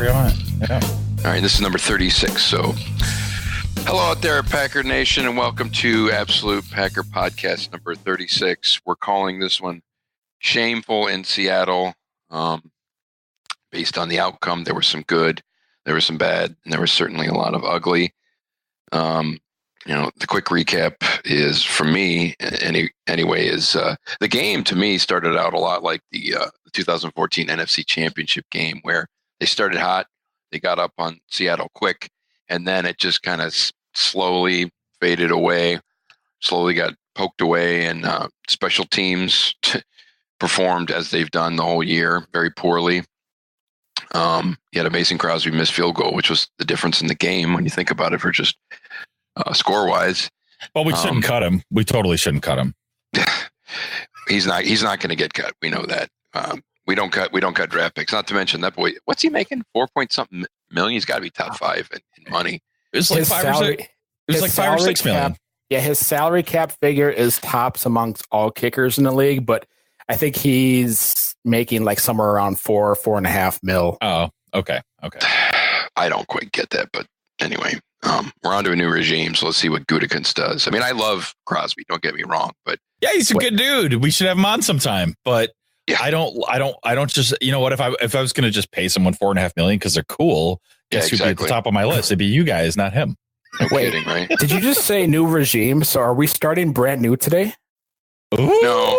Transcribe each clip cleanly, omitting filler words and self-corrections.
whatever you want. Yeah. All right, this is number 36. So, hello out there, Packer Nation, and welcome to Absolute Packer Podcast number 36. We're calling this one Shameful in Seattle. Based on the outcome, there was some good, there was some bad, and there was certainly a lot of ugly. The quick recap is, for me, anyway, is the game to me started out a lot like the 2014 NFC Championship game, where they started hot, they got up on Seattle quick, and then it just kind of slowly faded away, slowly got poked away, and special teams performed as they've done the whole year very poorly. You had a Mason Crosby missed field goal, which was the difference in the game when you think about it for just score-wise. Well, we shouldn't cut him. We totally shouldn't cut him. He's not going to get cut. We know that. We don't cut draft picks. Not to mention that boy. What's he making? 4-point-something million. He's got to be top 5 in money. It was like 5 or 6. It was like 5 or 6 million. Yeah, his salary cap figure is tops amongst all kickers in the league, but I think he's making like somewhere around 4.5 mil. Oh, okay. I don't quite get that, but anyway, we're on to a new regime, so let's see what Gutekunst does. I mean, I love Crosby. Don't get me wrong, but yeah, he's a good dude. We should have him on sometime, but yeah. I don't just, you know what, if I was going to just pay someone 4.5 million because they're cool, guess who'd be at the top of my list? It'd be you guys, not him. No kidding, right? Did you just say new regime? So are we starting brand new today? Ooh. No,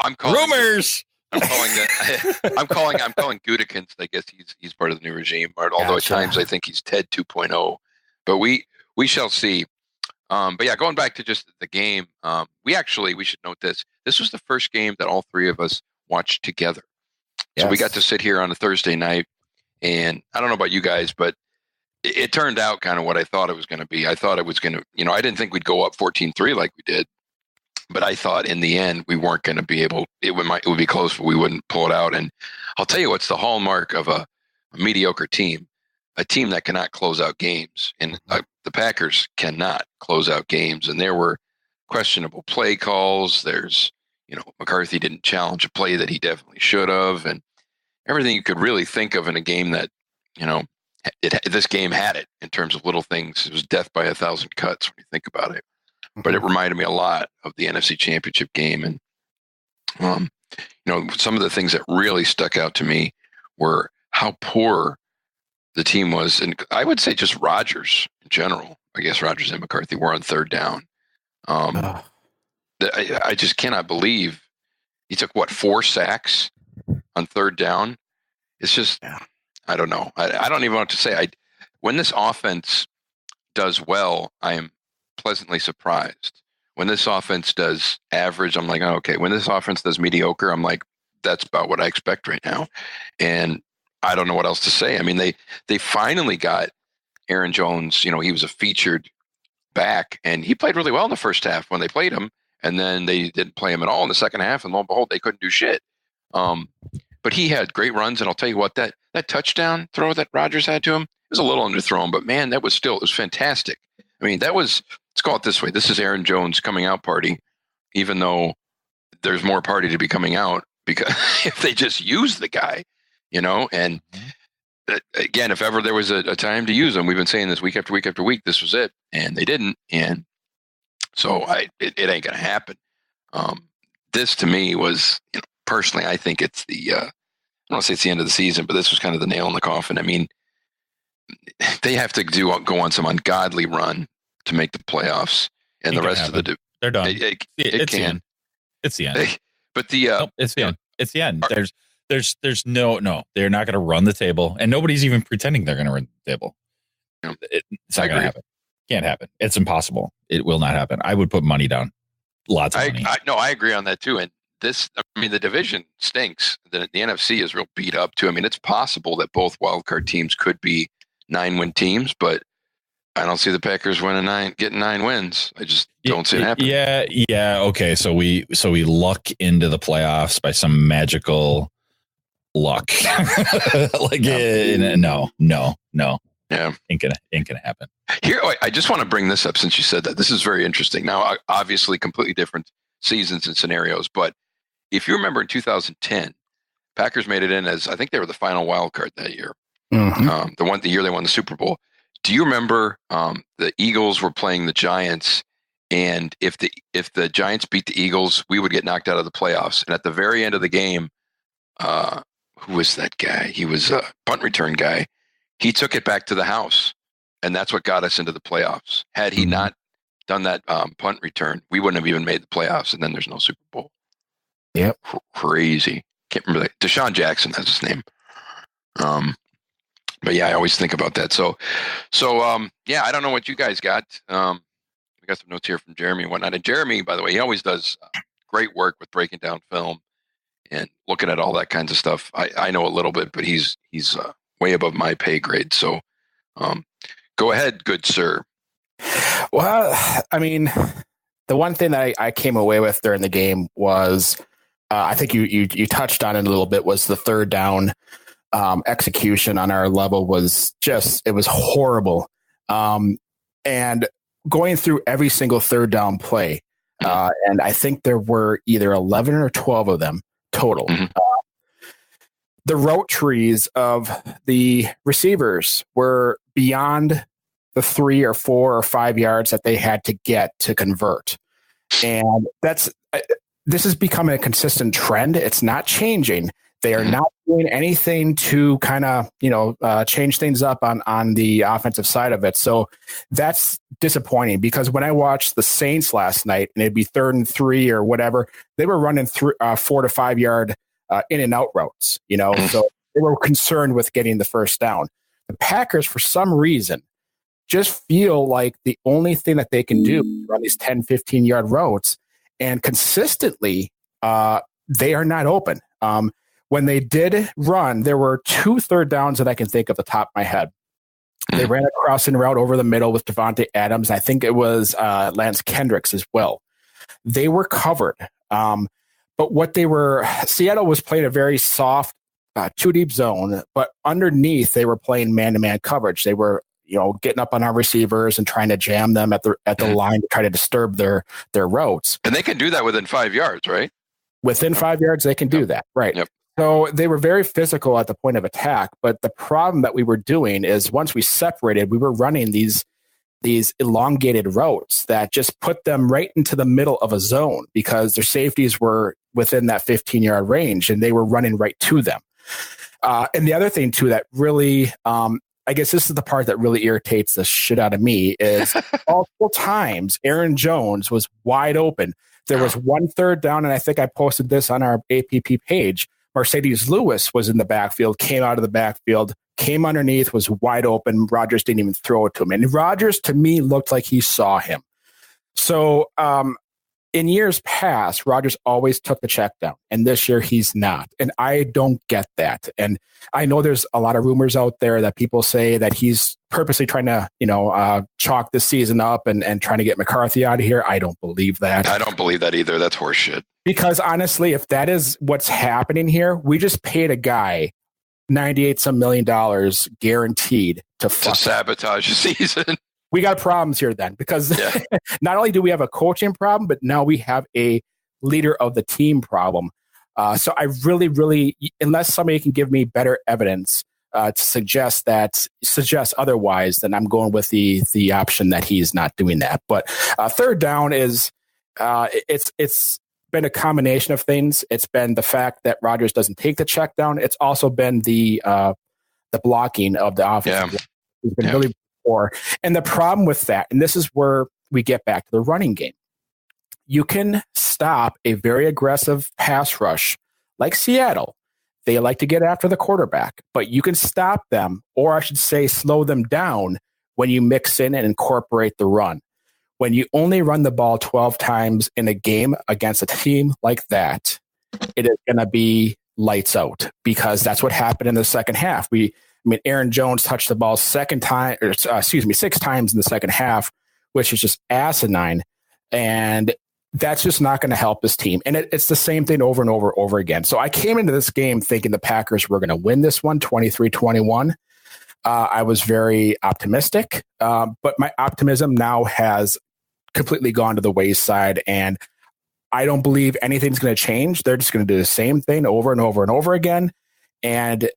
I'm calling rumors. I'm calling Gutekunst. I guess he's part of the new regime. Although at times I think he's Ted 2.0. But we shall see. But yeah, going back to just the game, we should note this. This was the first game that all three of us watched together. So we got to sit here on a Thursday night, and I don't know about you guys, but it turned out kind of what I thought it was going to be. I thought it was going to, I didn't think we'd go up 14-3 like we did. But I thought in the end we weren't going to be able. It would be close, but we wouldn't pull it out. And I'll tell you what's the hallmark of a mediocre team: a team that cannot close out games. And the Packers cannot close out games. And there were questionable play calls. There's, McCarthy didn't challenge a play that he definitely should have, and everything you could really think of in a game that, this game had it in terms of little things. It was death by 1,000 cuts when you think about it. But it reminded me a lot of the NFC Championship game. And, some of the things that really stuck out to me were how poor the team was. And I would say just Rodgers in general. I guess Rodgers and McCarthy were on third down. I just cannot believe he took, 4 sacks on third down. It's just, I don't know. I don't even know what to say. When this offense does well, I am pleasantly surprised. When this offense does average, I'm like, oh, okay. When this offense does mediocre, I'm like, that's about what I expect right now. And I don't know what else to say. I mean, they finally got Aaron Jones. He was a featured back, and he played really well in the first half when they played him, and then they didn't play him at all in the second half, and lo and behold, they couldn't do shit. But he had great runs, and I'll tell you what, that touchdown throw that Rodgers had to him, it was a little underthrown, but man, it was fantastic. I mean, let's call it this way. This is Aaron Jones' coming out party, even though there's more party to be coming out, because if they just use the guy, and again, if ever there was a time to use him, we've been saying this week after week after week, this was it, and they didn't. And so it ain't going to happen. This to me was, personally, I think it's I don't want to say it's the end of the season, but this was kind of the nail in the coffin. I mean, they have to go on some ungodly run to make the playoffs, and the rest of they're done. It can. It's the end. But it's the end. It's the end. There's no. They're not going to run the table, and nobody's even pretending they're going to run the table. It's not going to happen. Can't happen. It's impossible. It will not happen. I would put money down. Lots of money. I agree on that too. And the division stinks. The NFC is real beat up too. I mean, it's possible that both wildcard teams could be 9-win teams, but I don't see the Packers getting 9 wins. I just don't see it happening. Yeah. Okay. So we luck into the playoffs by some magical luck. No. Yeah. Ain't gonna happen. Here, I just want to bring this up since you said that. This is very interesting. Now, obviously, completely different seasons and scenarios, but if you remember in 2010, Packers made it in as, I think they were the final wild card that year. The year they won the Super Bowl. Do you remember the Eagles were playing the Giants, and if the Giants beat the Eagles, we would get knocked out of the playoffs. And at the very end of the game, who was that guy? He was a punt return guy. He took it back to the house, and that's what got us into the playoffs. Had he not done that punt return, we wouldn't have even made the playoffs, and then there's no Super Bowl. Yep. Crazy. Can't remember that. Deshaun Jackson, that's his name. But yeah, I always think about that. So yeah, I don't know what you guys got. We got some notes here from Jeremy and whatnot. And Jeremy, by the way, he always does great work with breaking down film and looking at all that kinds of stuff. I know a little bit, but he's way above my pay grade. So go ahead, good sir. Well, I mean, the one thing that I came away with during the game was, I think you touched on it a little bit, was the third down execution on our level was it was horrible. And going through every single third down play, and I think there were either 11 or 12 of them total. The route trees of the receivers were beyond the 3 or 4 or 5 yards that they had to get to convert. And this is becoming a consistent trend. It's not changing. They are not doing anything to kind of, change things up on the offensive side of it. So that's disappointing, because when I watched the Saints last night, and it'd be 3rd and 3 or whatever, they were running through 4 to 5 yard in and out routes, so they were concerned with getting the first down. The Packers, for some reason, just feel like the only thing that they can do is run these 10, 15 yard routes, and consistently they are not open. When they did run, there were 2 third downs that I can think of the top of my head. They ran a crossing route over the middle with Devontae Adams. I think it was Lance Kendricks as well. They were covered. But Seattle was playing a very soft 2-deep zone, but underneath they were playing man-to-man coverage. They were, getting up on our receivers and trying to jam them at the line to try to disturb their routes. And they can do that within 5 yards, right? Within 5 yards, they can do that, right? Yep. So they were very physical at the point of attack, but the problem that we were doing is once we separated, we were running these elongated routes that just put them right into the middle of a zone, because their safeties were within that 15-yard range and they were running right to them. And the other thing too that really, I guess this is the part that really irritates the shit out of me, is multiple times Aaron Jones was wide open. There was 1 third down, and I think I posted this on our APP page. Mercedes Lewis was in the backfield, came out of the backfield, came underneath, was wide open. Rodgers didn't even throw it to him. And Rodgers, to me, looked like he saw him. So in years past, Rodgers always took the check down, and this year he's not. And I don't get that. And I know there's a lot of rumors out there that people say that he's purposely trying to, chalk this season up and trying to get McCarthy out of here. I don't believe that. I don't believe that either. That's horseshit. Because honestly, if that is what's happening here, we just paid a guy $98 million guaranteed to sabotage the season. We got problems here then, because not only do we have a coaching problem, but now we have a leader of the team problem. So I really, really, unless somebody can give me better evidence to suggest otherwise, then I'm going with the option that he's not doing that. But third down is it's been a combination of things. It's been the fact that Rodgers doesn't take the check down. It's also been the blocking of the offense. It's been really poor. And the problem with that, and this is where we get back to the running game. You can stop a very aggressive pass rush like Seattle. They like to get after the quarterback, but you can stop them, or I should say slow them down, when you mix in and incorporate the run. When you only run the ball 12 times in a game against a team like that, it is going to be lights out, because that's what happened in the second half. Aaron Jones touched the ball 6 times in the second half, which is just asinine. And that's just not going to help this team. And it's the same thing over and over again. So I came into this game thinking the Packers were going to win this one 23-21. I was very optimistic, but my optimism now has completely gone to the wayside, and I don't believe anything's going to change. They're just going to do the same thing over and over and over again. And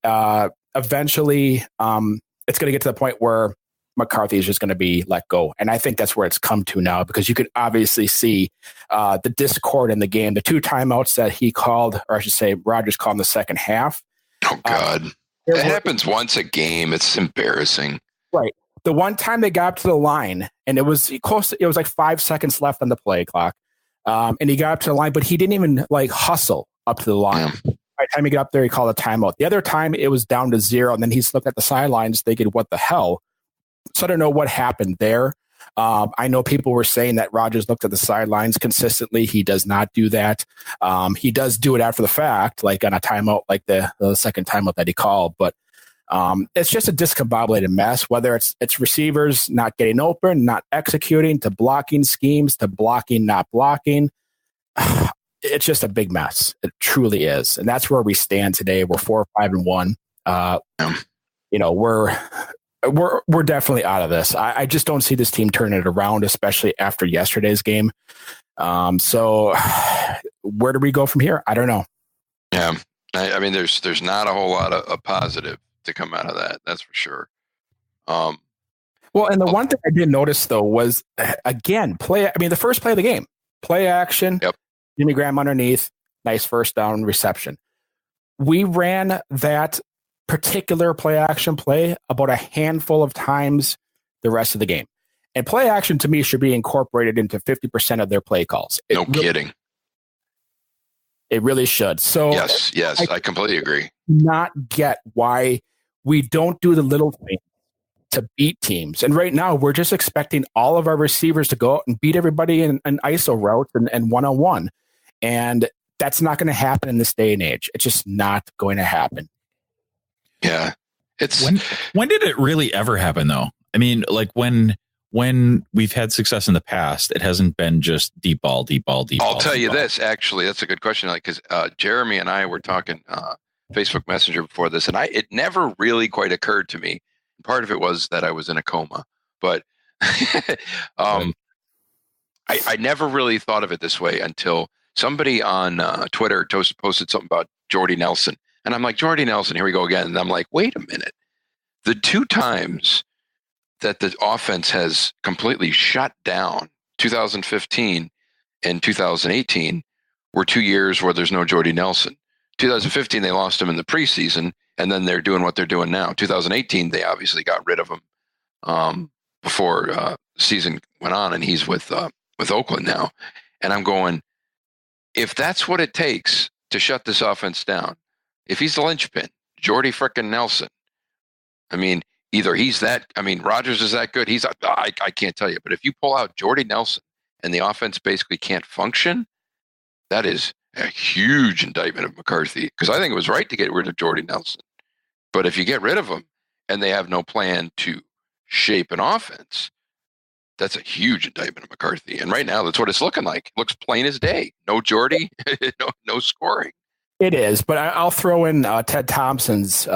eventually it's going to get to the point where McCarthy is just going to be let go. And I think that's where it's come to now, because you could obviously see the discord in the game. The 2 timeouts that he called, or I should say Rodgers called in the second half. Oh, God. It happens once a game. It's embarrassing. Right. The one time they got up to the line, and it was close. It was like 5 seconds left on the play clock. And he got up to the line, but he didn't even like hustle up to the line. Yeah. By the time he got up there, he called a timeout. The other time it was down to 0. And then he's looked at the sidelines thinking, what the hell? So I don't know what happened there. I know people were saying that Rodgers looked at the sidelines consistently. He does not do that. He does do it after the fact, like on a timeout, like the second timeout that he called. But it's just a discombobulated mess, whether it's receivers not getting open, not executing, to blocking schemes, to blocking, not blocking. It's just a big mess. It truly is. And that's where we stand today. We're 4-5-1. We're definitely out of this. I just don't see this team turning it around, especially after yesterday's game. So where do we go from here? I don't know. Yeah. I mean, there's not a whole lot of positive to come out of that. That's for sure. Well, and the one thing I did notice, though, was, again, the first play of the game, play action, yep. Jimmy Graham underneath, nice first down reception. We ran that particular play action play about a handful of times the rest of the game. And play action, to me, should be incorporated into 50% of their play calls. No kidding. It really should. So yes, I completely agree. Not get why we don't do the little things to beat teams. And right now, we're just expecting all of our receivers to go out and beat everybody in ISO routes and one-on-one. And that's not going to happen in this day and age. It's just not going to happen. Yeah. It's when did it really ever happen, though? I mean, like when we've had success in the past, it hasn't been just deep ball. I'll tell you this, actually, that's a good question. Like, because Jeremy and I were talking Facebook Messenger before this, and it never really quite occurred to me. Part of it was that I was in a coma, but I never really thought of it this way until somebody on Twitter posted something about Jordy Nelson. And I'm like, Jordy Nelson, here we go again. And I'm like, wait a minute. The 2 times that the offense has completely shut down, 2015 and 2018, were 2 years where there's no Jordy Nelson. 2015, they lost him in the preseason, and then they're doing what they're doing now. 2018, they obviously got rid of him before season went on, and he's with Oakland now. And I'm going, if that's what it takes to shut this offense down, if he's the linchpin, Jordy frickin' Nelson, I mean, either Rodgers is that good. I can't tell you. But if you pull out Jordy Nelson and the offense basically can't function, that is a huge indictment of McCarthy. Because I think it was right to get rid of Jordy Nelson. But if you get rid of him and they have no plan to shape an offense, that's a huge indictment of McCarthy. And right now, that's what it's looking like. It looks plain as day. No Jordy, no scoring. It is, but I'll throw in Ted Thompson's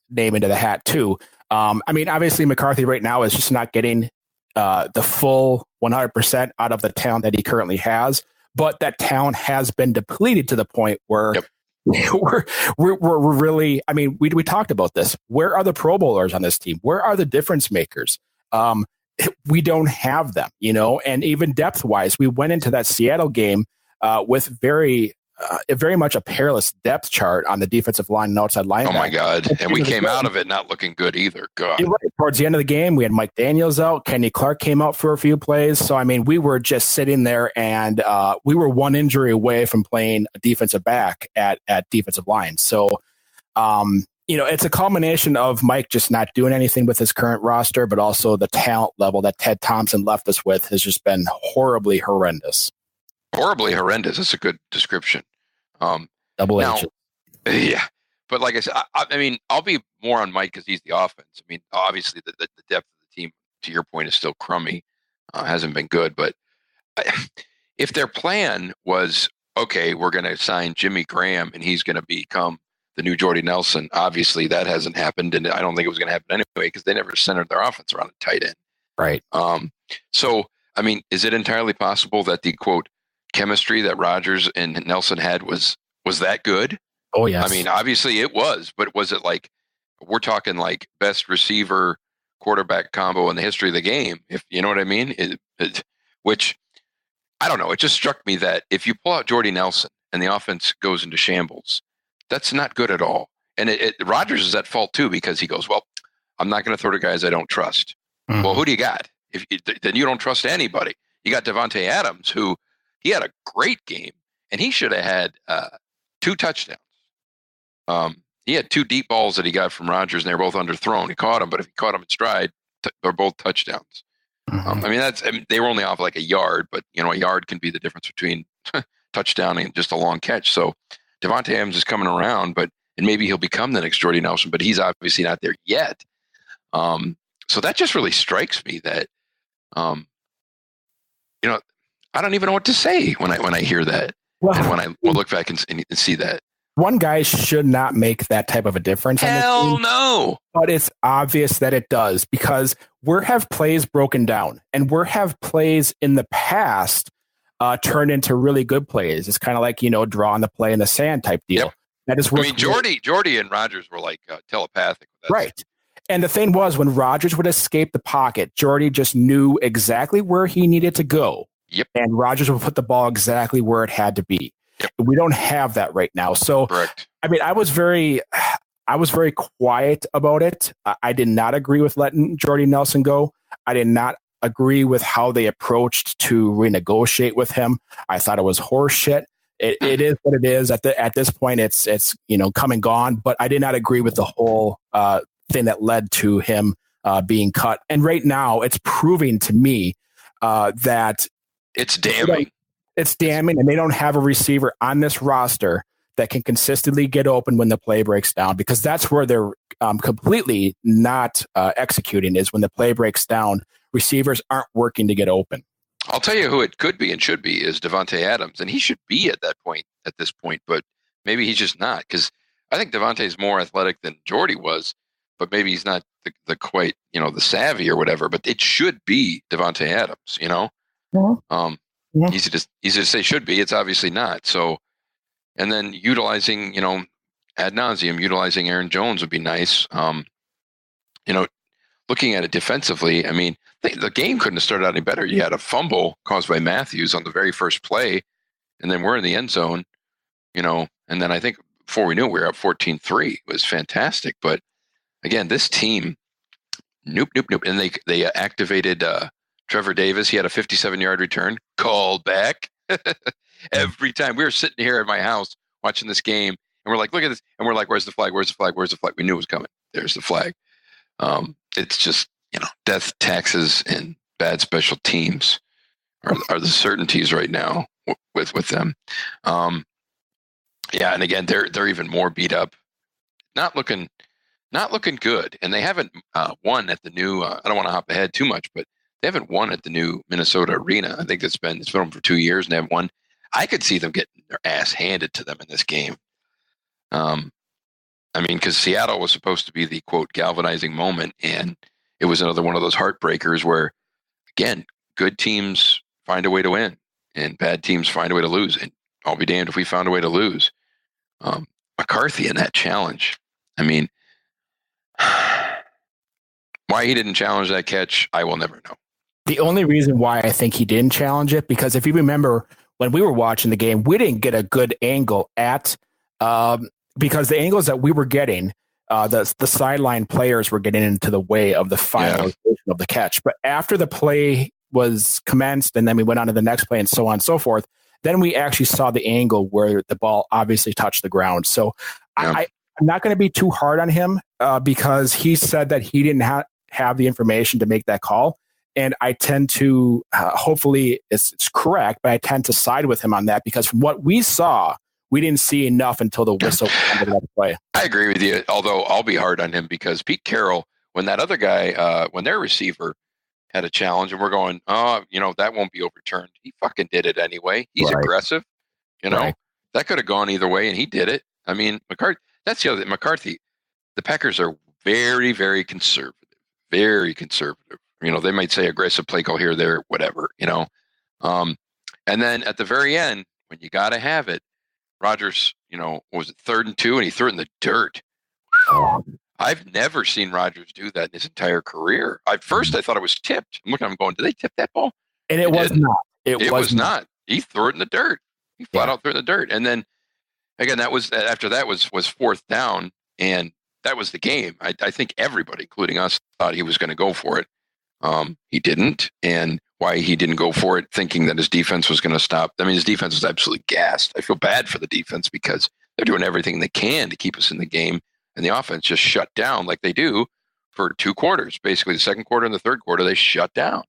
name into the hat too. Obviously McCarthy right now is just not getting the full 100% out of the talent that he currently has, but that talent has been depleted to the point where we're really, we talked about this. Where are the Pro Bowlers on this team? Where are the difference makers? We don't have them, and even depth wise, we went into that Seattle game with very much a perilous depth chart on the defensive line and outside linebacker. Oh my God. And we came out of it not looking good either. God. Right. Towards the end of the game, we had Mike Daniels out. Kenny Clark came out for a few plays. So, we were just sitting there and we were one injury away from playing a defensive back at defensive line. So, it's a culmination of Mike just not doing anything with his current roster, but also the talent level that Ted Thompson left us with has just been horribly horrendous. Horribly horrendous. That's a good description. Double H. Yeah. But like I said, I'll be more on Mike because he's the offense. Obviously the depth of the team, to your point, is still crummy. Hasn't been good. But if their plan was, okay, we're going to sign Jimmy Graham and he's going to become the new Jordy Nelson, obviously that hasn't happened. And I don't think it was going to happen anyway because they never centered their offense around a tight end. Right. So, is it entirely possible that the, quote, chemistry that Rodgers and Nelson had was that good? Oh, yes. Obviously it was, but was it like we're talking like best receiver quarterback combo in the history of the game. If you know what I mean, which I don't know. It just struck me that if you pull out Jordy Nelson and the offense goes into shambles, that's not good at all. And Rodgers is at fault too, because he goes, well, I'm not going to throw to guys I don't trust. Mm-hmm. Well, who do you got? Then you don't trust anybody. You got Davante Adams, who he had a great game, and he should have had 2 touchdowns. He had 2 deep balls that he got from Rodgers, and they were both underthrown. He caught them, but if he caught them in stride, they're both touchdowns. Mm-hmm. They were only off like a yard, but a yard can be the difference between touchdown and just a long catch. So Davante Adams is coming around, and maybe he'll become the next Jordy Nelson, but he's obviously not there yet. So that just really strikes me that, I don't even know what to say when I hear that, and when I look back and see that. One guy should not make that type of a difference. Hell no. But it's obvious that it does, because we have plays broken down, and we have plays in the past turned into really good plays. It's kind of like, drawing the play in the sand type deal. Yep. That is Jordy and Rodgers were like telepathic. Right. And the thing was, when Rodgers would escape the pocket, Jordy just knew exactly where he needed to go. Yep. And Rodgers would put the ball exactly where it had to be. Yep. We don't have that right now. So, correct. I was very quiet about it. I did not agree with letting Jordy Nelson go. I did not agree with how they approached to renegotiate with him. I thought it was horse shit. It is what it is. At this point, it's come and gone. But I did not agree with the whole thing that led to him being cut. And right now, it's proving to me that it's damning. It's damning, and they don't have a receiver on this roster that can consistently get open when the play breaks down, because that's where they're completely not executing, is when the play breaks down, receivers aren't working to get open. I'll tell you who it could be and should be is Davante Adams, and he should be at this point, but maybe he's just not, because I think Davante is more athletic than Jordy was, but maybe he's not the quite, the savvy or whatever, but it should be Davante Adams, Mm-hmm. Easy to say should be. It's obviously not. So, and then utilizing, ad nauseum, utilizing Aaron Jones would be nice. Looking at it defensively, the game couldn't have started out any better. You had a fumble caused by Matthews on the very first play, and then we're in the end zone, and then I think before we knew it, we were up 14-3. It was fantastic. But again, this team, nope. And they activated Trevor Davis. He had a 57-yard return, called back. Every time we were sitting here at my house watching this game, and we're like, look at this. And we're like, where's the flag? Where's the flag? Where's the flag? We knew it was coming. There's the flag. It's just, death, taxes, and bad special teams are the certainties right now with them. Yeah. And again, they're even more beat up, not looking good. And they haven't won at the new, I don't want to hop ahead too much, but they haven't won at the new Minnesota Arena. I think it's been on for 2 years and they haven't won. I could see them getting their ass handed to them in this game. Because Seattle was supposed to be the quote galvanizing moment, and it was another one of those heartbreakers where, again, good teams find a way to win, and bad teams find a way to lose. And I'll be damned if we found a way to lose. McCarthy in that challenge. Why he didn't challenge that catch, I will never know. The only reason why I think he didn't challenge it, because if you remember when we were watching the game, we didn't get a good angle at because the angles that we were getting, the sideline players were getting into the way of the finalization of the catch. But after the play was commenced, and then we went on to the next play and so on and so forth, then we actually saw the angle where the ball obviously touched the ground. So I'm not going to be too hard on him because he said that he didn't have the information to make that call. And I tend to, hopefully it's correct, but I tend to side with him on that because from what we saw, we didn't see enough until the whistle ended the play. I agree with you, although I'll be hard on him because Pete Carroll, when that other guy, when their receiver had a challenge and we're going, that won't be overturned. He fucking did it anyway. He's aggressive. That could have gone either way and he did it. McCarthy, that's the other thing. McCarthy, the Packers are very, very conservative, very conservative. They might say aggressive play call here, there, whatever, and then at the very end, when you got to have it, Rodgers, was it 3rd and 2 and he threw it in the dirt. I've never seen Rodgers do that in his entire career. At first, I thought it was tipped. I'm looking at him going, did they tip that ball? And it was not. It was not. He threw it in the dirt. He flat out threw it in the dirt. And then, again, after that was fourth down, and that was the game. I think everybody, including us, thought he was going to go for it. He didn't. And why he didn't go for it, thinking that his defense was going to stop. I mean, his defense was absolutely gassed. I feel bad for the defense because they're doing everything they can to keep us in the game. And the offense just shut down like they do for 2 quarters. Basically, the second quarter and the third quarter, they shut down.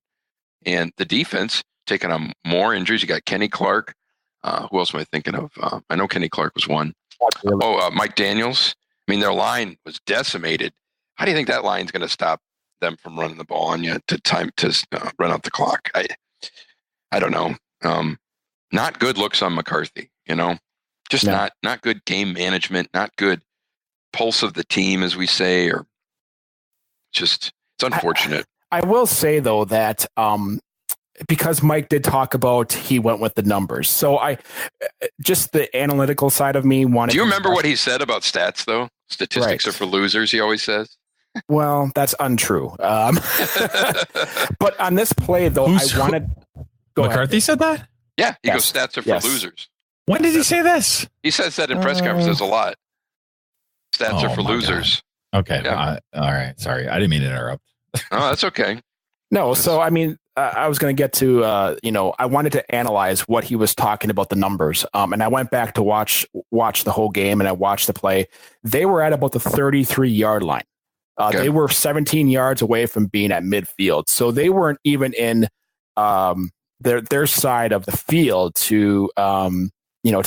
And the defense taking on more injuries. You got Kenny Clark. Who else am I thinking of? I know Kenny Clark was one. Mike Daniels. I mean, their line was decimated. How do you think that line's going to stop them from running the ball on you to run out the clock? I don't know. Not good looks on McCarthy, just not good game management, not good pulse of the team, as we say, or just it's unfortunate. I will say though that because Mike did talk about he went with the numbers, so I just the analytical side of me wanted. Do you remember what he said about stats though? Statistics are for losers, he always says. Well, that's untrue. But on this play though, I wanted. McCarthy said that? Yeah, he goes, stats are for losers. When did he say this? He says that in press conferences a lot. Stats are for losers. God. Okay. Yeah. All right. Sorry. I didn't mean to interrupt. Oh, that's okay. No. So, I mean, I was going to get to, I wanted to analyze what he was talking about, the numbers. And I went back to watch the whole game, and I watched the play. They were at about the 33-yard line. They were 17 yards away from being at midfield. So they weren't even in their side of the field to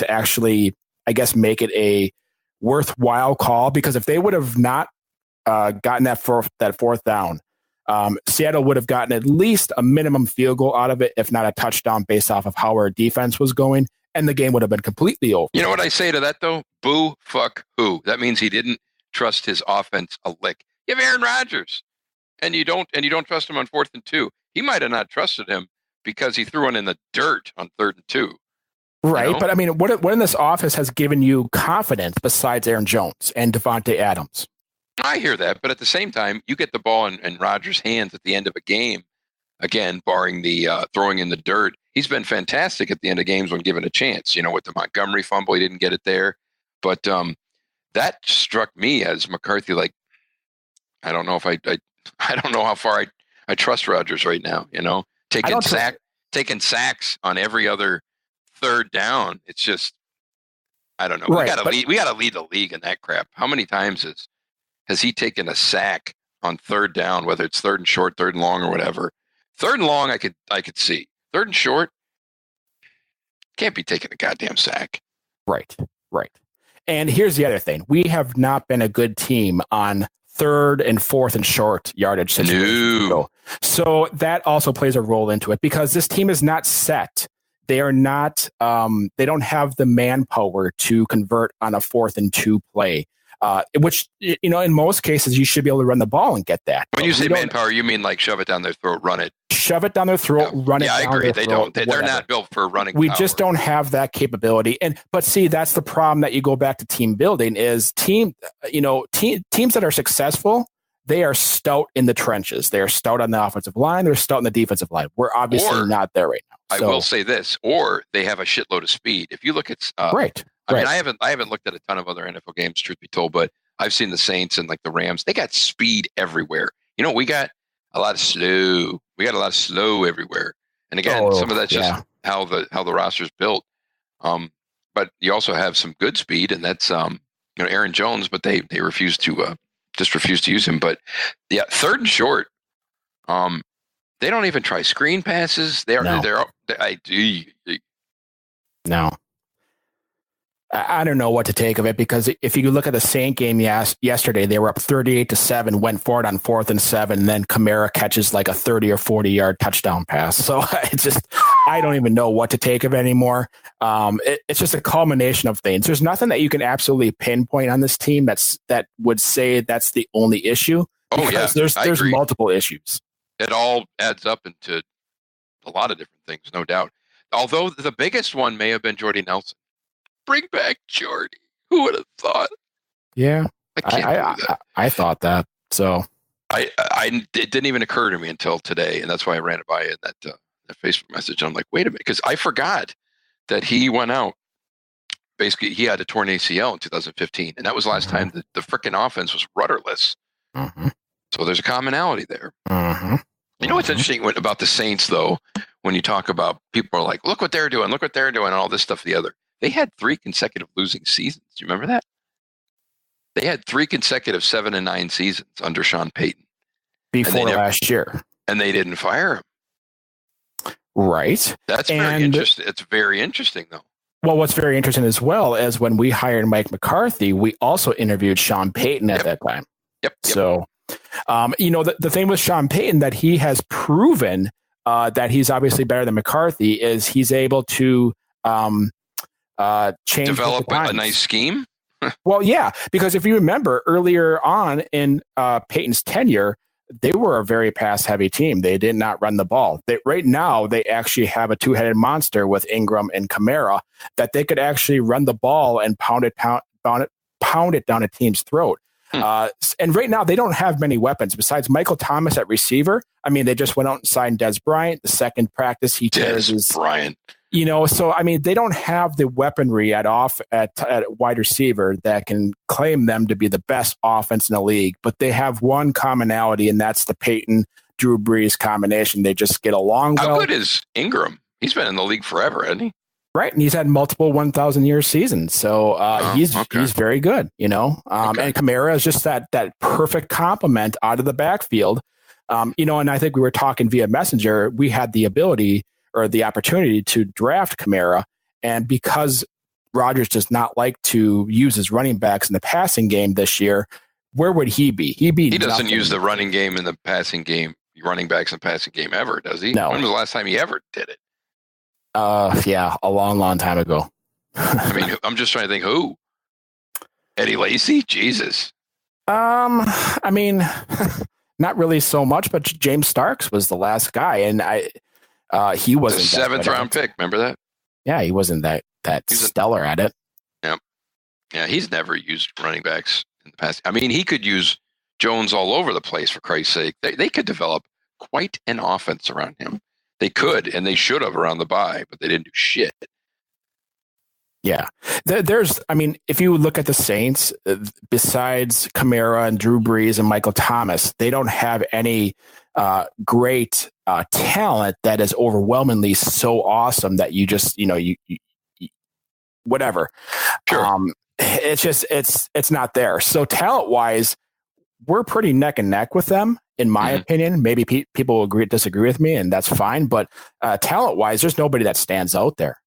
actually, I guess, make it a worthwhile call, because if they would have not gotten that fourth down, Seattle would have gotten at least a minimum field goal out of it, if not a touchdown, based off of how our defense was going, and the game would have been completely over. You know what I say to that though? Boo, fuck, who? That means he didn't trust his offense a lick. You have Aaron Rodgers, and you don't trust him on 4th and 2. He might have not trusted him because he threw one in the dirt on 3rd and 2. Right, but I mean, what in this office has given you confidence besides Aaron Jones and Devontae Adams? I hear that, but at the same time, you get the ball in Rodgers' hands at the end of a game. Again, barring the throwing in the dirt, he's been fantastic at the end of games when given a chance. With the Montgomery fumble, he didn't get it there, but that struck me as McCarthy. Like, I don't know if I don't know how far I trust Rodgers right now. Taking sacks on every other 3rd down. It's just, I don't know. Right, we got to lead the league in that crap. How many times has he taken a sack on 3rd down, whether it's 3rd and short, 3rd and long, or whatever? 3rd and long, I could see. 3rd and short, can't be taking a goddamn sack. Right. And here's the other thing: we have not been a good team on 3rd and 4th and short yardage situations. No. So that also plays a role into it, because this team is not set. They are not. They don't have the manpower to convert on a 4th and 2 play. Which, in most cases, you should be able to run the ball and get that. When you say manpower, you mean like shove it down their throat, run it. Shove it down their throat, run it down their throat. Yeah, I agree. They don't. They're not built for running. We just don't have that capability. But see, that's the problem that you go back to team building is teams that are successful, they are stout in the trenches. They are stout on the offensive line. They're stout on the defensive line. We're obviously not there right now. So, I will say this, or they have a shitload of speed. If you look at right. I mean, I haven't looked at a ton of other NFL games, truth be told, but I've seen the Saints and like the Rams. They got speed everywhere. We got a lot of slow. We got a lot of slow everywhere. And again, some of that's just how the roster's built. But you also have some good speed, and that's Aaron Jones. But they refuse to use him. But yeah, 3rd and short. They don't even try screen passes. No. I don't know what to take of it, because if you look at the Saint game yesterday, they were up 38-7, went for it on 4th and 7, and then Kamara catches like a 30 or 40-yard touchdown pass. So I don't even know what to take of it anymore. It's just a culmination of things. There's nothing that you can absolutely pinpoint on this team that would say that's the only issue. Because there's multiple issues. It all adds up into a lot of different things, no doubt. Although the biggest one may have been Jordy Nelson. Bring back Jordy. Who would have thought? Yeah. I can't believe that. I thought that. So it didn't even occur to me until today, and that's why I ran it by you in that Facebook message. I'm like, wait a minute, because I forgot that he went out. Basically, he had a torn ACL in 2015, and that was the last time the freaking offense was rudderless. So there's a commonality there. You know what's interesting about the Saints, though, when you talk about people are like, look what they're doing, and all this stuff, the other. They had 3 consecutive losing seasons. Do you remember that? They had 3 consecutive 7-9 seasons under Sean Payton. Before last year. And they didn't fire him. Right. That's very interesting. It's very interesting, though. Well, what's very interesting as well is when we hired Mike McCarthy, we also interviewed Sean Payton at that time. Yep. So, the thing with Sean Payton that he has proven that he's obviously better than McCarthy is he's able to change, develop a nice scheme. Well, yeah, because if you remember earlier on in Payton's tenure, they were a very pass-heavy team. They did not run the ball. Right now, they actually have a two-headed monster with Ingram and Kamara that they could actually run the ball and pound it down a team's throat. And right now, they don't have many weapons besides Michael Thomas at receiver. I mean, they just went out and signed Des Bryant. The second practice, he tears his Bryant. So I mean, they don't have the weaponry at wide receiver that can claim them to be the best offense in the league. But they have one commonality, and that's the Peyton Drew Brees combination. They just get along well. How good is Ingram? He's been in the league forever, hasn't he? Right, and he's had multiple 1,000-year seasons, so he's very good. And Kamara is just that perfect complement out of the backfield. And I think we were talking via Messenger. We had the ability or the opportunity to draft Kamara. And because Rodgers does not like to use his running backs in the passing game this year, where would he be? He doesn't use the running game in the passing game, running backs in the passing game ever, does he? No. When was the last time he ever did it? Yeah, a long time ago. I mean, I'm just trying to think who. Eddie Lacy? Jesus. I mean, not really so much, but James Starks was the last guy, and he wasn't the 7th round pick. Remember that? Yeah, he wasn't that stellar at it. Yeah, he's never used running backs in the past. I mean, he could use Jones all over the place, for Christ's sake. They could develop quite an offense around him. They could, and they should have around the bye, but they didn't do shit. Yeah. If you look at the Saints, besides Kamara and Drew Brees and Michael Thomas, they don't have any great talent that is overwhelmingly so awesome that you just, you whatever. Sure. It's not there. So talent wise, we're pretty neck and neck with them, in my opinion. Maybe people will disagree with me, and that's fine. But talent wise, there's nobody that stands out there.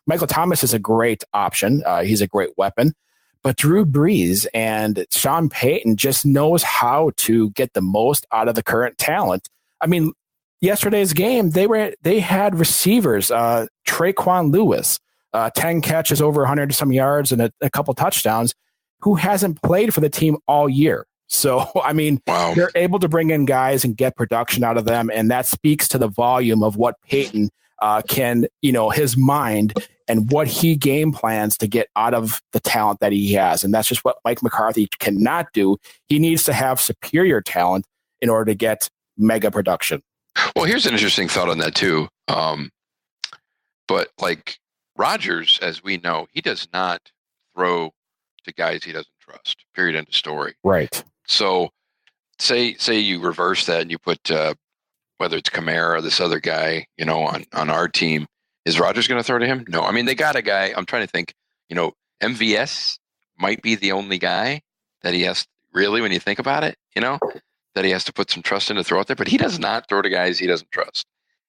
Michael Thomas is a great option. He's a great weapon. But Drew Brees and Sean Payton just knows how to get the most out of the current talent. I mean, yesterday's game, they had receivers, Traquan Lewis, 10 catches over 100 some yards and a couple touchdowns, who hasn't played for the team all year. So, I mean, They're able to bring in guys and get production out of them. And that speaks to the volume of what Payton can, his mind and what he game plans to get out of the talent that he has. And that's just what Mike McCarthy cannot do. He needs to have superior talent in order to get mega production. Well, here's an interesting thought on that too. But like Rodgers, as we know, he does not throw to guys he doesn't trust. Period. End of story. Right. So say you reverse that and you put whether it's Kamara or this other guy, on our team. Is Rodgers going to throw to him? No. I mean, they got a guy. I'm trying to think. MVS might be the only guy that he has really, when you think about it, that he has to put some trust in to throw out there. But he does not throw to guys he doesn't trust.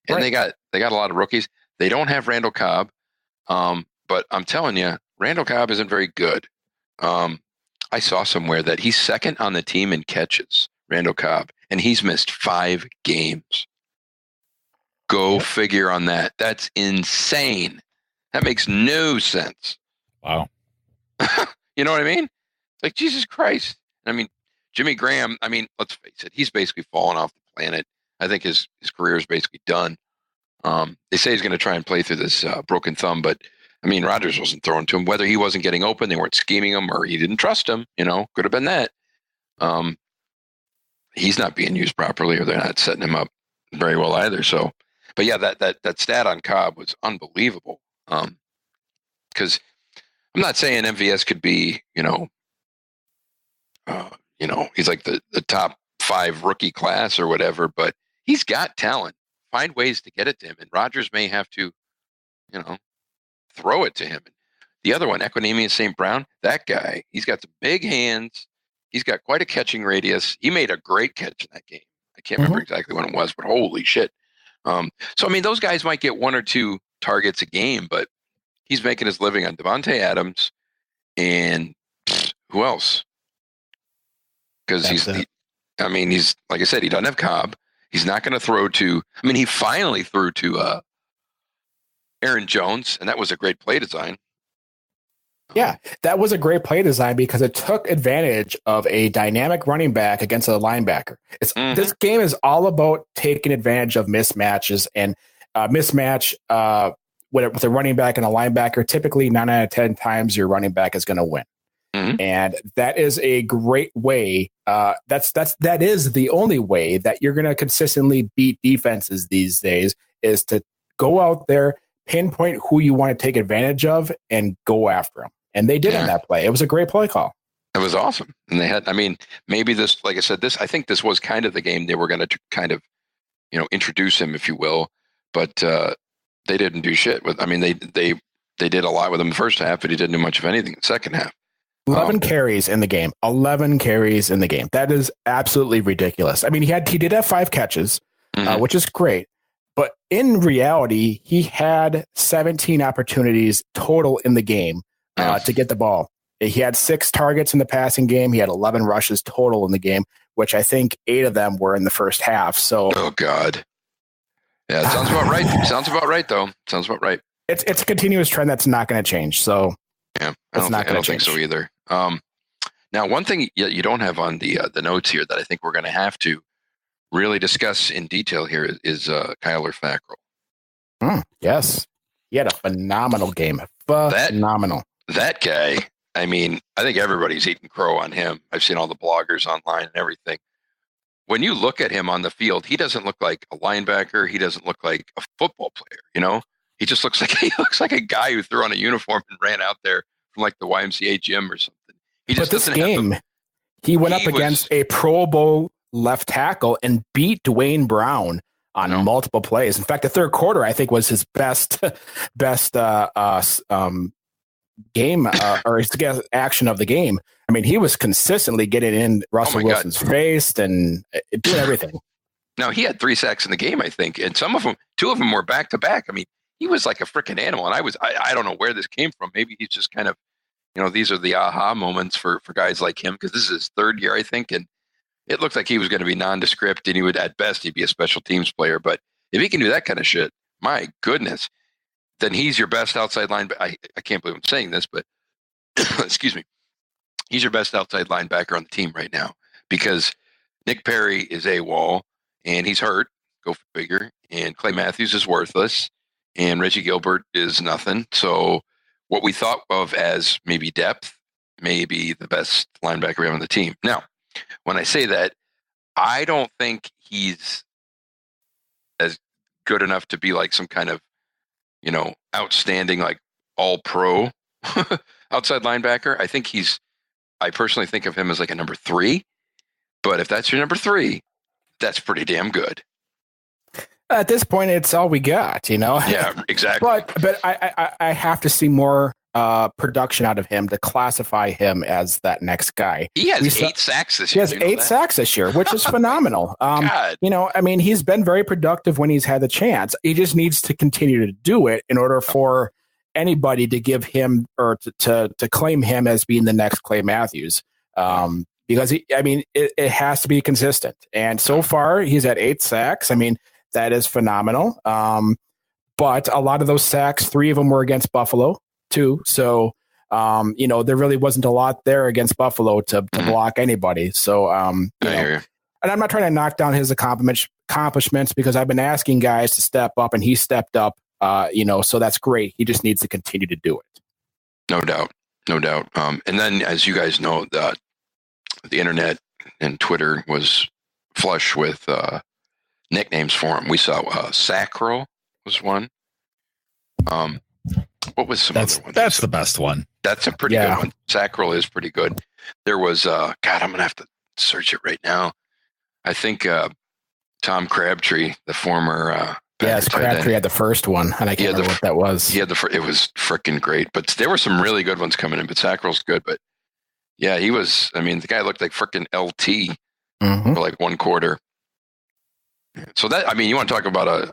And they got a lot of rookies. They don't have Randall Cobb, but I'm telling you, Randall Cobb isn't very good. I saw somewhere that he's second on the team in catches, Randall Cobb, and he's missed 5 games. Go figure on that. That's insane. That makes no sense. Wow. You know what I mean? It's like, Jesus Christ. I mean, Jimmy Graham, let's face it, he's basically fallen off the planet. I think his career is basically done. They say he's going to try and play through this broken thumb, but I mean, Rodgers wasn't throwing to him. Whether he wasn't getting open, they weren't scheming him, or he didn't trust him. Could have been that. He's not being used properly, or they're not setting him up very well either. So, but yeah, that stat on Cobb was unbelievable. Because I'm not saying MVS could be, he's like the top 5 rookie class or whatever, but he's got talent. Find ways to get it to him, and Rodgers may have to, throw it to him. The other one, Equanimeous St. Brown, that guy, he's got some big hands. He's got quite a catching radius. He made a great catch in that game. I can't remember exactly when it was, but holy shit. So, I mean, those guys might get 1 or 2 targets a game, but he's making his living on Devontae Adams and who else? Because he's like I said, he doesn't have Cobb. He's not going to throw to, he finally threw to Aaron Jones, and that was a great play design. Yeah, that was a great play design because it took advantage of a dynamic running back against a linebacker. This game is all about taking advantage of mismatches, and mismatch with a running back and a linebacker. Typically, 9 out of 10 times your running back is going to win, and that is a great way. That is the only way that you're going to consistently beat defenses these days, is to go out there, pinpoint who you want to take advantage of, and go after them. And they did in that play. It was a great play call. It was awesome. And they had, maybe this, like I said, I think this was kind of the game they were going to kind of, introduce him, if you will. But they didn't do shit with, they did a lot with him in the first half, but he didn't do much of anything in the second half. 11 carries in the game. 11 carries in the game. That is absolutely ridiculous. He did have 5 catches, which is great. But in reality, he had 17 opportunities total in the game to get the ball. He had 6 targets in the passing game. He had 11 rushes total in the game, which I think 8 of them were in the first half. So, oh God, yeah, it sounds about right. Sounds about right, though. Sounds about right. It's a continuous trend that's not going to change. So, yeah, I don't think so either. Now, one thing you don't have on the notes here that I think we're going to have to really discuss in detail here is Kyler Fackrell. Yes, he had a phenomenal game. Phenomenal. That guy. I think everybody's eating crow on him. I've seen all the bloggers online and everything. When you look at him on the field, he doesn't look like a linebacker. He doesn't look like a football player. He just looks like a guy who threw on a uniform and ran out there from like the YMCA gym or something. But this game, he went up against a Pro Bowl left tackle and beat Dwayne Brown on multiple plays. In fact, the third quarter, I think, was his best game or action of the game. He was consistently getting in Russell Wilson's face and doing everything. Now, he had 3 sacks in the game, I think, and 2 of them were back to back. He was like a freaking animal, and I don't know where this came from. Maybe he's just kind of, these are the aha moments for guys like him, because this is his 3rd year, I think, and it looked like he was going to be nondescript, and he would, at best, he'd be a special teams player. But if he can do that kind of shit, my goodness, then he's your best outside linebacker. I can't believe I'm saying this, but excuse me. He's your best outside linebacker on the team right now, because Nick Perry is AWOL, and he's hurt. Go figure. And Clay Matthews is worthless, and Reggie Gilbert is nothing. So what we thought of as maybe depth may be the best linebacker we have on the team. Now, when I say that, I don't think he's as good enough to be like some kind of, outstanding, like all pro outside linebacker. I personally think of him as like a number 3, but if that's your number 3, that's pretty damn good. At this point, it's all we got, Yeah, exactly. But I have to see more production out of him to classify him as that next guy. He has 8 sacks this year. He has 8 sacks this year, which is phenomenal. God. He's been very productive when he's had the chance. He just needs to continue to do it in order for anybody to give him or to claim him as being the next Clay Matthews. Because it has to be consistent. And so far, he's at 8 sacks. That is phenomenal. But a lot of those sacks, 3 of them were against Buffalo too. So, there really wasn't a lot there against Buffalo to block anybody. So, and I'm not trying to knock down his accomplishments, because I've been asking guys to step up, and he stepped up So that's great. He just needs to continue to do it. No doubt. And then, as you guys know, the internet and Twitter was flush with nicknames for him. We saw Sacro was one. What was some other ones? That's the best one. That's a pretty good one. Sacro is pretty good. There was God, I'm gonna have to search it right now. I think Tom Crabtree, the former Crabtree had the first one, and I can't remember what that was. It was freaking great, but there were some really good ones coming in. But Sacro's good, but yeah, he was. I mean, the guy looked like freaking LT for like one quarter. So that, I mean, you want to talk about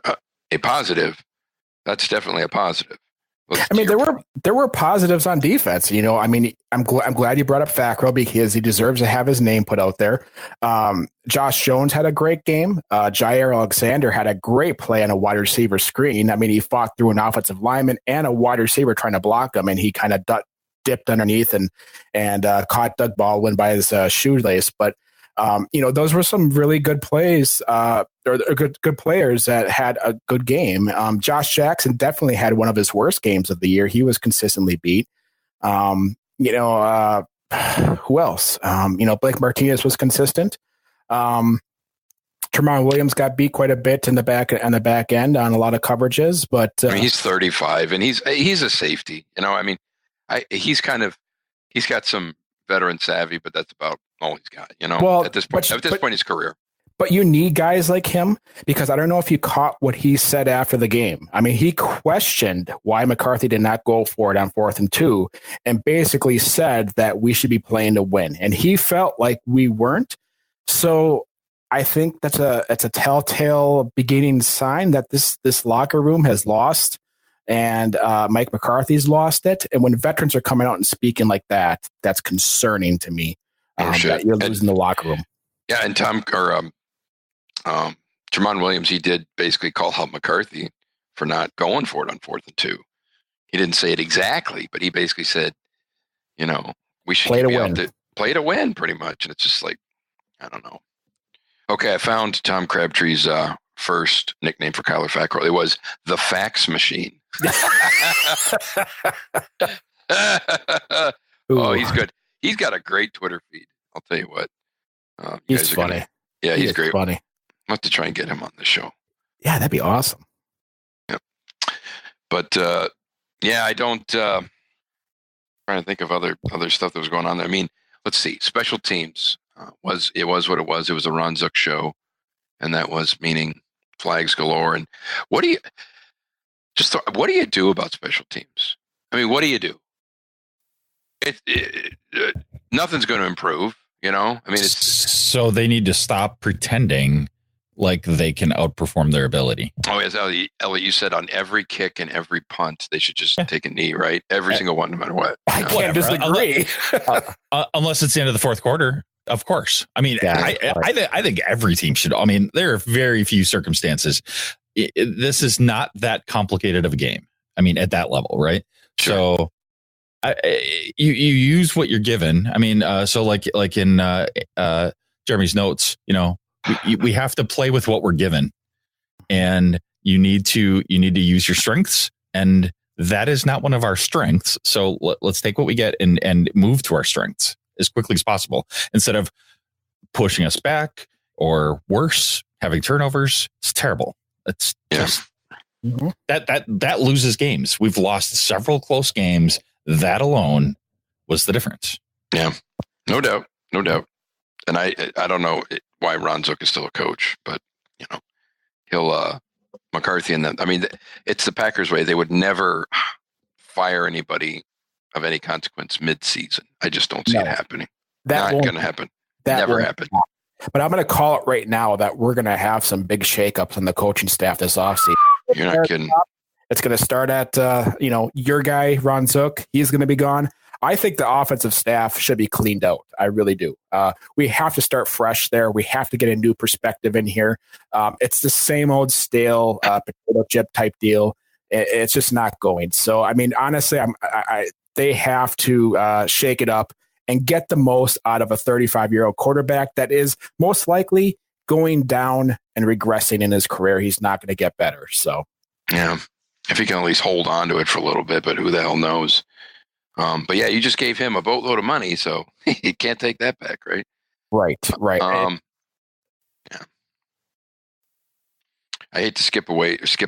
a positive? That's definitely a positive. There were positives on defense. I mean, I'm glad you brought up Fackrell because he deserves to have his name put out there. Josh Jones had a great game. Jair Alexander had a great play on a wide receiver screen. I mean, he fought through an offensive lineman and a wide receiver trying to block him, and he kind of dipped underneath and caught Doug Baldwin by his shoelace. But those were some really good plays, or good players that had a good game. Josh Jackson definitely had one of his worst games of the year. He was consistently beat. Who else? Blake Martinez was consistent. Tramon Williams got beat quite a bit in the back end on a lot of coverages, but he's 35 and he's a safety. He's got some veteran savvy, but that's about all he's got. At this point in his career. But you need guys like him, because I don't know if you caught what he said after the game. I mean, he questioned why McCarthy did not go for it on 4th and 2, and basically said that we should be playing to win. And he felt like we weren't. So I think that's a telltale beginning sign that this locker room has lost, and Mike McCarthy's lost it. And when veterans are coming out and speaking like that, that's concerning to me. That you're losing the locker room. Yeah, and Tramon Williams, he did basically call out McCarthy for not going for it on 4th and 2. He didn't say it exactly, but he basically said, we should play to win, pretty much. And it's just like, I don't know. Okay, I found Tom Crabtree's first nickname for Kyler Fackrell. It was the fax machine. Oh, he's good. He's got a great Twitter feed. I'll tell you what. He's funny. He's great. Funny. I'll have to try and get him on the show. Yeah, that'd be awesome. Yeah. But I don't trying to think of other stuff that was going on there. I mean, let's see. Special teams was what it was. It was a Ron Zook show, and that was meaning flags galore. And what do you do about special teams? I mean, what do you do? Nothing's going to improve. I mean, so they need to stop pretending like they can outperform their ability. Oh, as Elliot, you said, on every kick and every punt, they should just take a knee, right? Every single one, no matter what. I can't disagree. Unless it's the end of the 4th quarter, of course. I mean, I think every team should. I mean, there are very few circumstances. This is not that complicated of a game. I mean, at that level, right? Sure. So you use what you're given. I mean, so like in Jeremy's notes, we have to play with what we're given, and you need to use your strengths, and that is not one of our strengths. So let's take what we get and move to our strengths as quickly as possible, instead of pushing us back or worse, having turnovers. It's terrible. It's just that loses games. We've lost several close games. That alone was the difference. Yeah, no doubt. And I don't know why Ron Zook is still a coach, but he'll McCarthy and them. I mean, it's the Packers way. They would never fire anybody of any consequence mid-season. I just don't see it happening. That's not going to happen. Never happen. But I'm going to call it right now that we're going to have some big shakeups on the coaching staff this offseason. You're not kidding. It's going to start at, your guy, Ron Zook. He's going to be gone. I think the offensive staff should be cleaned out. I really do. We have to start fresh there. We have to get a new perspective in here. It's the same old stale potato chip type deal. It's just not going. So, I mean, honestly, they have to shake it up and get the most out of a 35-year-old quarterback that is most likely going down and regressing in his career. He's not going to get better. So, yeah. if he can at least hold on to it for a little bit, but who the hell knows? But yeah, you just gave him a boatload of money, so he can't take that back, right? Right. Yeah. I hate to skip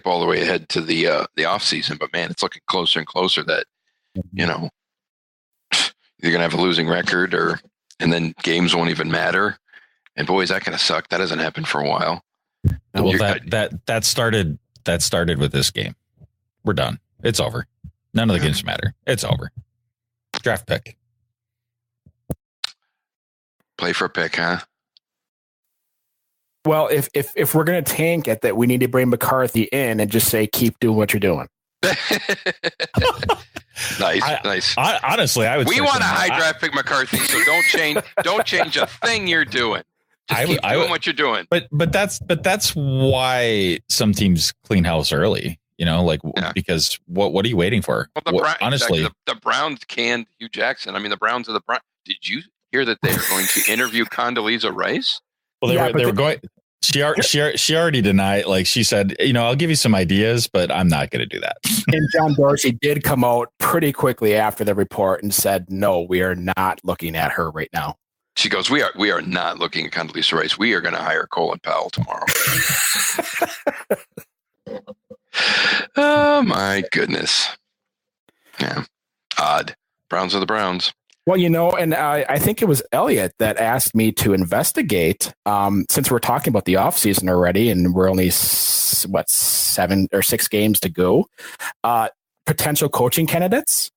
all the way ahead to the off season, but man, it's looking closer and closer that you're gonna have a losing record, and then games won't even matter. And boy, is that gonna suck. That hasn't happened for a while. Well, that started with this game. We're done. It's over. None of the games matter. It's over. Draft pick. Play for a pick, huh? Well, if we're going to tank it, that we need to bring McCarthy in and just say, keep doing what you're doing. Nice. Honestly, I would. We want a high draft pick McCarthy, so don't change a thing you're doing. Just keep doing what you're doing. But that's why some teams clean house early. Because what are you waiting for? Well, honestly, the Browns canned Hugh Jackson. I mean, the Browns are the Browns. Did you hear that they are going to interview Condoleezza Rice? Well, they were going. She already denied. Like she said, I'll give you some ideas, but I'm not going to do that. And John Dorsey did come out pretty quickly after the report and said, "No, we are not looking at her right now." She goes, "We are not looking at Condoleezza Rice. We are going to hire Colin Powell tomorrow." Oh my goodness! Yeah, odd. Browns are the Browns. Well, and I think it was Elliot that asked me to investigate, since we're talking about the offseason already and we're only, 7 or 6 games to go, potential coaching candidates.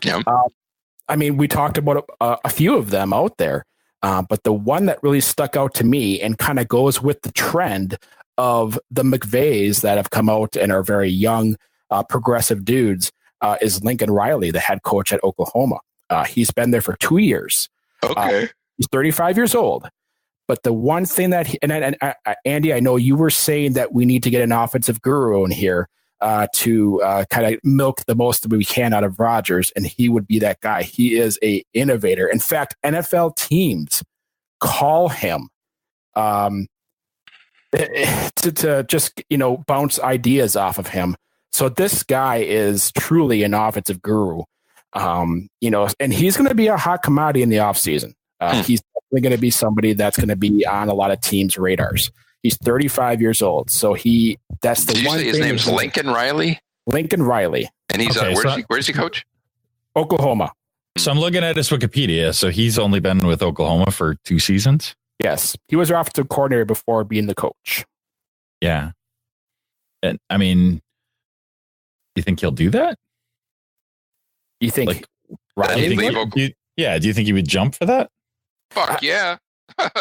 Yeah. I mean, we talked about a few of them out there, but the one that really stuck out to me and kind of goes with the trend of the McVays that have come out and are very young, progressive dudes, is Lincoln Riley, the head coach at Oklahoma. He's been there for 2 years. Okay. He's 35 years old. But the one thing that Andy, I know you were saying that we need to get an offensive guru in here to kind of milk the most that we can out of Rodgers, and he would be that guy. He is a innovator. In fact, NFL teams call him to just bounce ideas off of him. So this guy is truly an offensive guru, and he's going to be a hot commodity in the offseason. He's definitely going to be somebody that's going to be on a lot of teams' radars. He's 35 years old, so that's the Did one. You say his name's Lincoln Riley? Lincoln Riley, and he's where does he coach? Oklahoma. So I'm looking at his Wikipedia. So he's only been with Oklahoma for 2 seasons. Yes, he was our offensive coordinator before being the coach. Yeah, and I mean. You think he'll do that? You think? Do you think he would jump for that? Fuck yeah!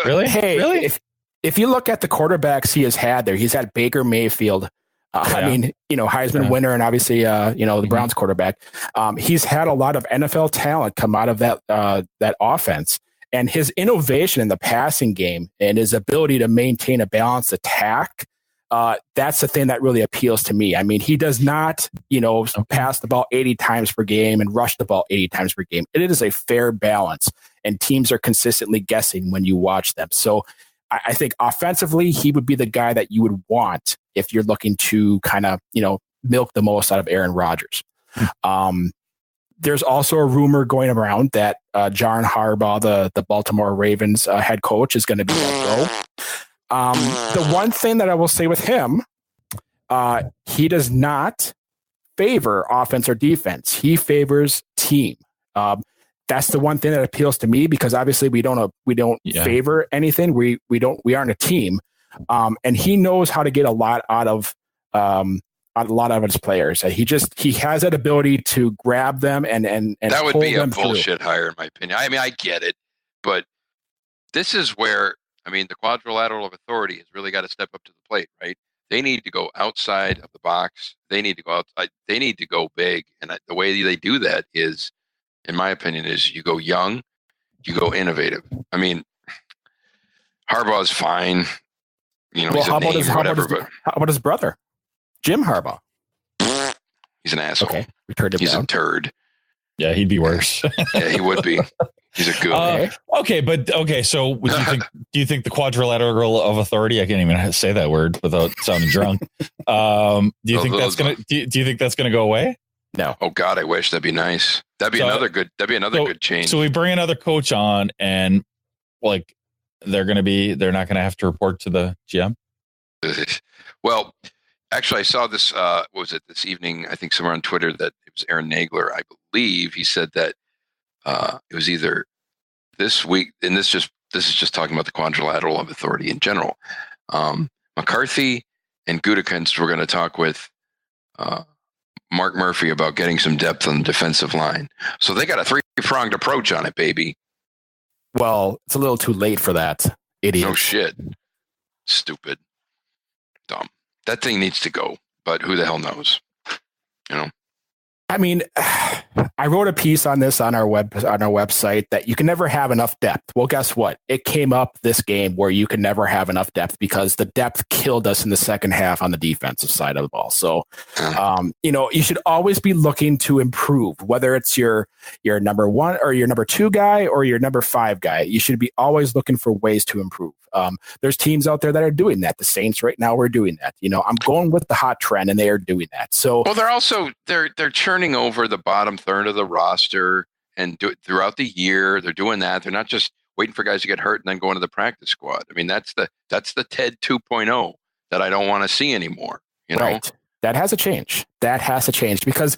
Really? Hey, really? If you look at the quarterbacks he has had there, he's had Baker Mayfield. I mean, Heisman winner, and obviously, the Browns quarterback. He's had a lot of NFL talent come out of that offense, and his innovation in the passing game and his ability to maintain a balanced attack. That's the thing that really appeals to me. I mean, he does not, pass the ball 80 times per game and rush the ball 80 times per game. It is a fair balance, and teams are consistently guessing when you watch them. So I think offensively, he would be the guy that you would want if you're looking to kind of, milk the most out of Aaron Rodgers. There's also a rumor going around that John Harbaugh, the Baltimore Ravens head coach, is going to be let go. The one thing that I will say with him, he does not favor offense or defense. He favors team. That's the one thing that appeals to me, because obviously we don't favor anything. We aren't a team. And he knows how to get a lot out of his players. He has that ability to grab them and that would be a bullshit through. hire in my opinion. I mean, I get it, but this is where, the quadrilateral of authority has really got to step up to the plate, right? They need to go outside of the box. They need to go outside. They need to go big. And the way they do that is, in my opinion, is you go young, you go innovative. I mean, Harbaugh's fine. How about his brother, Jim Harbaugh? He's an asshole. Okay, we turned him down. He's a turd. Yeah, he'd be worse. Yeah, he would be. He's a good. Okay. So, do you think the quadrilateral of authority? I can't even say that word without sounding drunk. Do you think that's gonna? Do you think that's gonna go away? No. Oh God, I wish. That'd be nice. That'd be another good change. So we bring another coach on, and like they're not gonna have to report to the GM. Well, actually, I saw this. What was it this evening? I think somewhere on Twitter that it was Aaron Nagler. I believe he said that it was either this week, and this is just talking about the quadrilateral of authority in general. McCarthy and Gutekunst were going to talk with Mark Murphy about getting some depth on the defensive line. So they got a 3-pronged approach on it, baby. Well, it's a little too late for that, idiot. No shit. Stupid. Dumb. That thing needs to go, but who the hell knows? You know? I mean, I wrote a piece on this on our website that you can never have enough depth. Well, guess what? It came up this game where you can never have enough depth because the depth killed us in the second half on the defensive side of the ball. So, you should always be looking to improve, whether it's your number one or your number two guy or your number 5 guy. You should be always looking for ways to improve. There's teams out there that are doing that. The Saints right now are doing that. I'm going with the hot trend, and they are doing that. So, well, they're churning over the bottom third of the roster and throughout the year. They're doing that. They're not just waiting for guys to get hurt and then going to the practice squad. I mean, that's the Ted 2.0 that I don't want to see anymore. Right. That has to change. Because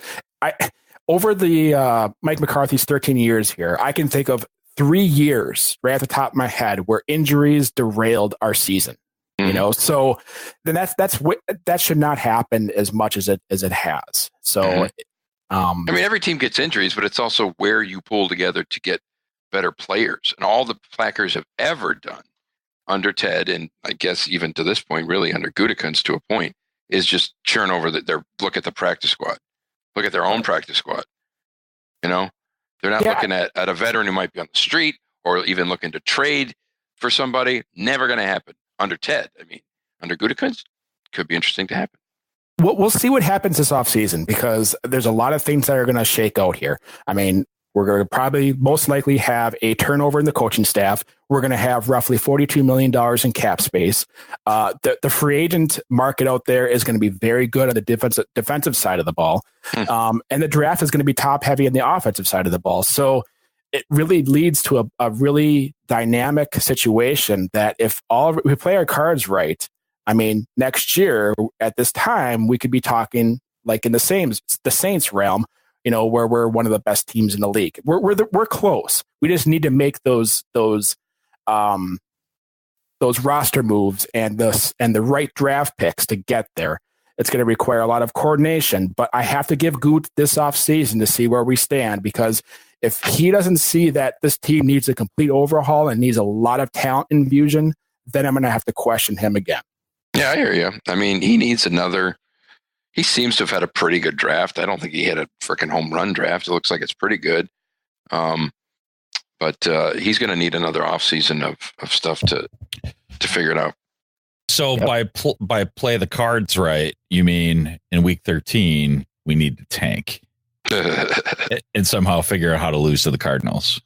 over the Mike McCarthy's 13 years here, I can think of 3 years right at the top of my head where injuries derailed our season. So then that should not happen as much as it has. So, I mean, every team gets injuries, but it's also where you pull together to get better players. And all the Packers have ever done under Ted, and I guess even to this point, really under Gutekunst to a point, is just churn over look at the practice squad, look at their own practice squad. They're not looking at a veteran who might be on the street or even looking to trade for somebody. Never going to happen under Ted. I mean, under Gutekunst, could be interesting to happen. We'll see what happens this offseason because there's a lot of things that are going to shake out here. I mean, we're going to probably most likely have a turnover in the coaching staff. We're going to have roughly $42 million in cap space. The free agent market out there is going to be very good on the defensive side of the ball. And the draft is going to be top heavy on the offensive side of the ball. So it really leads to a really dynamic situation that if we play our cards right, I mean, next year at this time, we could be talking like in the Saints realm, where we're one of the best teams in the league. We're close. We just need to make those roster moves and the right draft picks to get there. It's going to require a lot of coordination, but I have to give Goot this offseason to see where we stand because if he doesn't see that this team needs a complete overhaul and needs a lot of talent infusion, then I'm going to have to question him again. Yeah, I hear you. I mean, he needs he seems to have had a pretty good draft. I don't think he had a freaking home run draft. It looks like it's pretty good. But he's going to need another offseason of stuff to figure it out. So by play the cards right, you mean in week 13, we need to tank and somehow figure out how to lose to the Cardinals.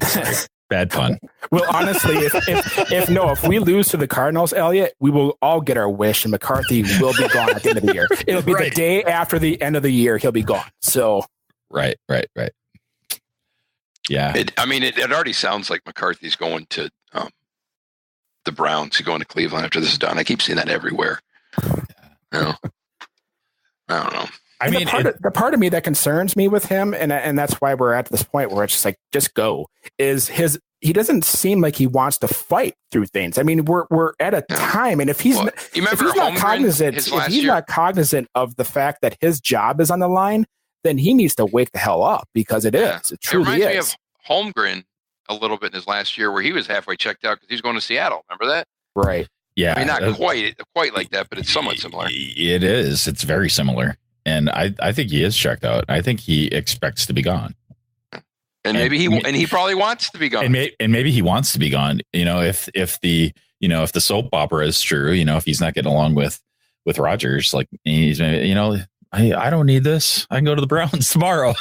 Sorry. Bad pun. Well, honestly, if we lose to the Cardinals, Elliot, we will all get our wish, and McCarthy will be gone at the end of the year. It'll be the day after the end of the year. He'll be gone. So, right. Yeah. It already sounds like McCarthy's going to the Browns. He's going to Cleveland after this is done. I keep seeing that everywhere. I don't know. I mean, the part of me that concerns me with him, and that's why we're at this point where it's just like, just go, is he doesn't seem like he wants to fight through things. I mean, we're at a time, and if he's not cognizant of the fact that his job is on the line, then he needs to wake the hell up because it is. It truly is. It reminds me of Holmgren a little bit in his last year where he was halfway checked out because he's going to Seattle. Remember that? Right. Yeah. I mean, not quite like that, but it's somewhat similar. It is. It's very similar. And I think he is checked out. I think he expects to be gone. And maybe he probably wants to be gone. And maybe he wants to be gone. If the soap opera is true, if he's not getting along with Rodgers, like he's, I don't need this. I can go to the Browns tomorrow.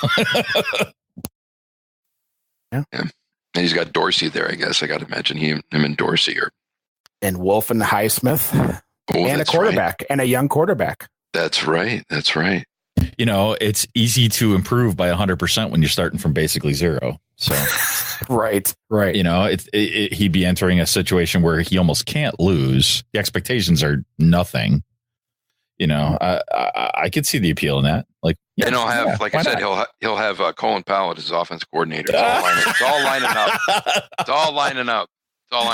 Yeah. And he's got Dorsey there, I guess. I got to imagine him and Dorsey are. And Wolf and Highsmith. And a quarterback and a young quarterback. That's right. That's right. You know, it's easy to improve by 100% when you're starting from basically zero. So, right. You know, he'd be entering a situation where he almost can't lose. The expectations are nothing. You know, I could see the appeal in that. Like, yeah, and he'll have, like I said, he'll have Colin Powell as his offense coordinator. It's all lining up. It's all lining up.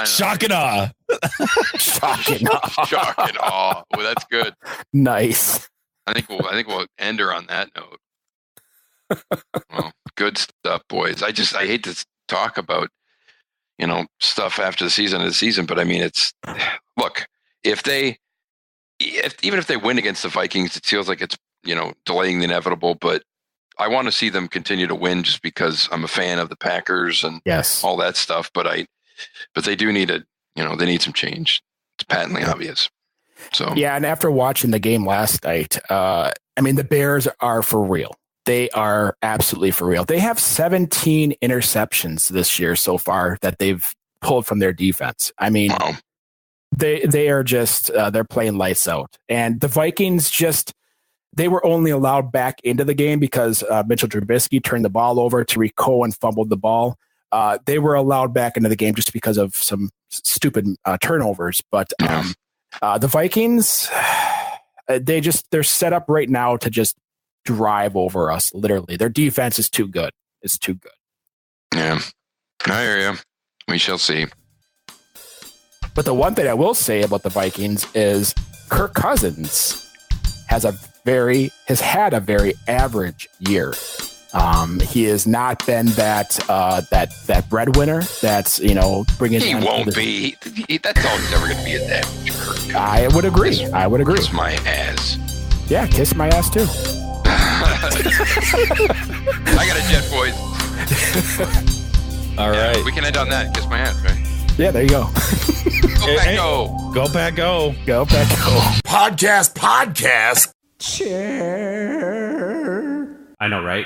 Shock and awe. Shock and awe. Well, that's good. Nice. I think we'll end her on that note. Well, good stuff, boys. I hate to talk about, you know, stuff after the season, but I mean, look, even if they win against the Vikings, it feels like it's, you know, delaying the inevitable, but I want to see them continue to win just because I'm a fan of the Packers and all that stuff. But they do need they need some change. It's patently obvious. So yeah, and after watching the game last night, I mean, the Bears are for real. They are absolutely for real. They have 17 interceptions this year so far that they've pulled from their defense. I mean, they are just they're playing lights out. And the Vikings they were only allowed back into the game because Mitchell Trubisky turned the ball over. Tariq Cohen fumbled the ball. They were allowed back into the game just because of some stupid turnovers. But the Vikings, they're set up right now to just drive over us. Literally, their defense is too good. It's too good. Yeah, I hear you. We shall see. But the one thing I will say about the Vikings is Kirk Cousins has had a very average year. He has not been that breadwinner that's, you know, bringing. He won't be. That's all he's ever going to be at that. Kirk. I would agree. Kiss my ass. Yeah, kiss my ass too. I got a jet, boys. All right. We can end on that. Kiss my ass, right? Yeah, there you go. Go Pack Go. Go Pack Go. Go Pack Go. Podcast. Cheer. I know, right?